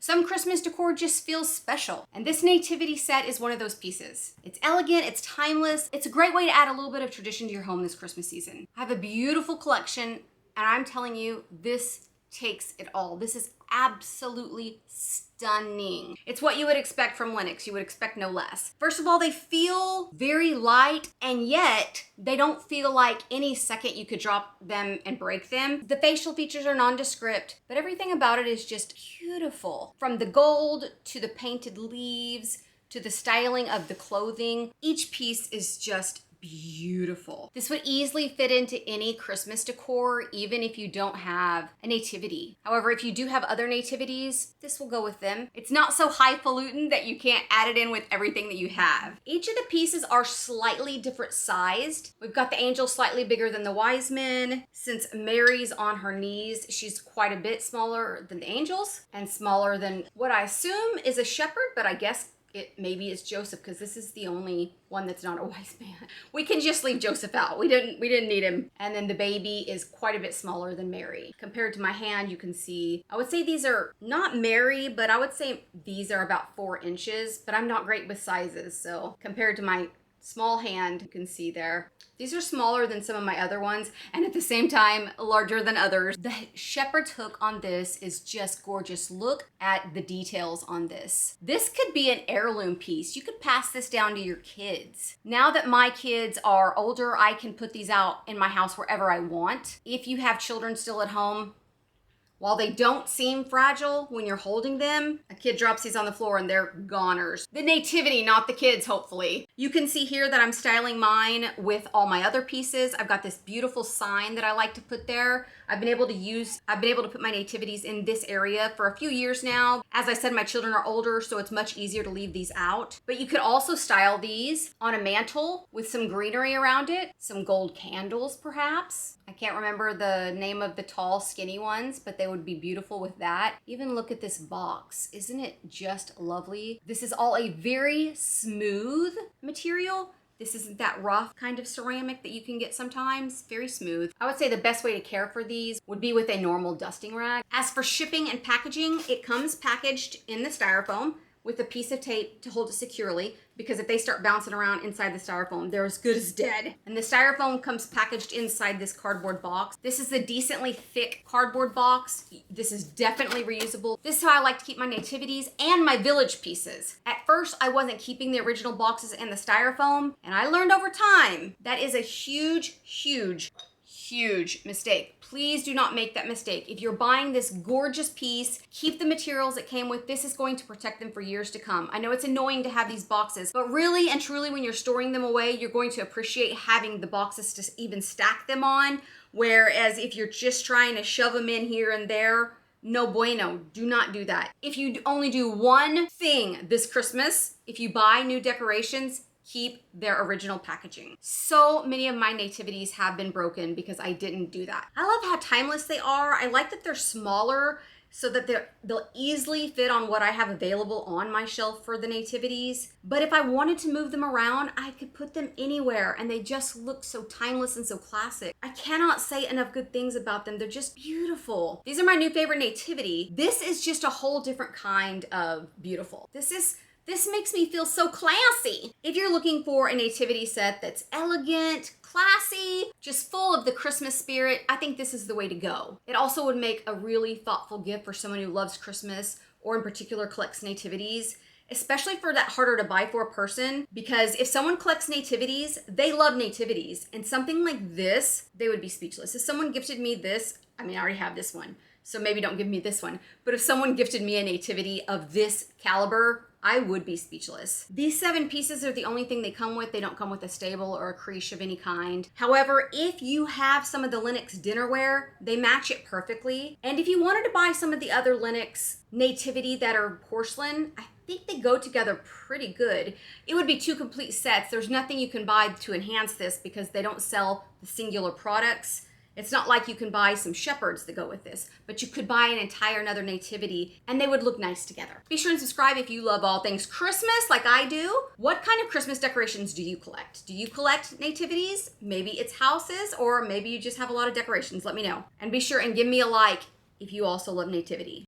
Some Christmas decor just feels special, and this nativity set is one of those pieces. It's elegant, it's timeless, it's a great way to add a little bit of tradition to your home this Christmas season. I have a beautiful collection, and I'm telling you, this takes it all. This is absolutely stunning. It's what you would expect from Lenox. You would expect no less. First of all, they feel very light, and yet they don't feel like any second you could drop them and break them. The facial features are nondescript, but everything about it is just beautiful. From the gold to the painted leaves to the styling of the clothing, each piece is just beautiful. This would easily fit into any Christmas decor, even if you don't have a nativity. However, if you do have other nativities, this will go with them. It's not so highfalutin that you can't add it in with everything that you have. Each of the pieces are slightly different sized. We've got the angel slightly bigger than the wise men. Since Mary's on her knees, she's quite a bit smaller than the angels and smaller than what I assume is a shepherd, but I guess maybe it's Joseph, because this is the only one that's not a wise man. We can just leave Joseph out. We didn't need him. And then the baby is quite a bit smaller than Mary. Compared to my hand, you can see, I would say these are not Mary, but I would say these are about 4 inches, but I'm not great with sizes. So compared to my small hand, you can see there. These are smaller than some of my other ones, and at the same time, larger than others. The shepherd's hook on this is just gorgeous. Look at the details on this. This could be an heirloom piece. You could pass this down to your kids. Now that my kids are older, I can put these out in my house wherever I want. If you have children still at home, while they don't seem fragile when you're holding them, a kid drops these on the floor and they're goners. The nativity, not the kids, hopefully. You can see here that I'm styling mine with all my other pieces. I've got this beautiful sign that I like to put there. I've been able to put my nativities in this area for a few years now. As I said, my children are older, so it's much easier to leave these out. But you could also style these on a mantle with some greenery around it, some gold candles perhaps. I can't remember the name of the tall, skinny ones, but they would be beautiful with that. Even look at this box. Isn't it just lovely? This is all a very smooth material. This isn't that rough kind of ceramic that you can get sometimes. Very smooth. I would say the best way to care for these would be with a normal dusting rag. As for shipping and packaging, it comes packaged in the styrofoam with a piece of tape to hold it securely, because if they start bouncing around inside the styrofoam, they're as good as dead. And the styrofoam comes packaged inside this cardboard box. This is a decently thick cardboard box. This is definitely reusable. This is how I like to keep my nativities and my village pieces. At first, I wasn't keeping the original boxes in the styrofoam, and I learned over time that is a huge mistake. Please do not make that mistake. If you're buying this gorgeous piece, keep the materials it came with. This is going to protect them for years to come. I know it's annoying to have these boxes, but really and truly when you're storing them away, you're going to appreciate having the boxes to even stack them on. Whereas if you're just trying to shove them in here and there, no bueno, do not do that. If you only do one thing this Christmas, if you buy new decorations, keep their original packaging. So many of my nativities have been broken because I didn't do that. I love how timeless they are. I like that they're smaller so that they'll easily fit on what I have available on my shelf for the nativities. But if I wanted to move them around, I could put them anywhere, and they just look so timeless and so classic. I cannot say enough good things about them. They're just beautiful. These are my new favorite nativity. This is just a whole different kind of beautiful. This makes me feel so classy. If you're looking for a nativity set that's elegant, classy, just full of the Christmas spirit, I think this is the way to go. It also would make a really thoughtful gift for someone who loves Christmas or in particular collects nativities, especially for that harder to buy for person, because if someone collects nativities, they love nativities, and something like this, they would be speechless. If someone gifted me this, I already have this one, so maybe don't give me this one, but if someone gifted me a nativity of this caliber, I would be speechless. These 7 pieces are the only thing they come with. They don't come with a stable or a creche of any kind. However, if you have some of the Lenox dinnerware, they match it perfectly. And if you wanted to buy some of the other Lenox nativity that are porcelain, I think they go together pretty good. It would be 2 complete sets. There's nothing you can buy to enhance this because they don't sell the singular products. It's not like you can buy some shepherds that go with this, but you could buy an entire another nativity and they would look nice together. Be sure and subscribe if you love all things Christmas like I do. What kind of Christmas decorations do you collect? Do you collect nativities? Maybe it's houses, or maybe you just have a lot of decorations. Let me know. And be sure and give me a like if you also love nativity.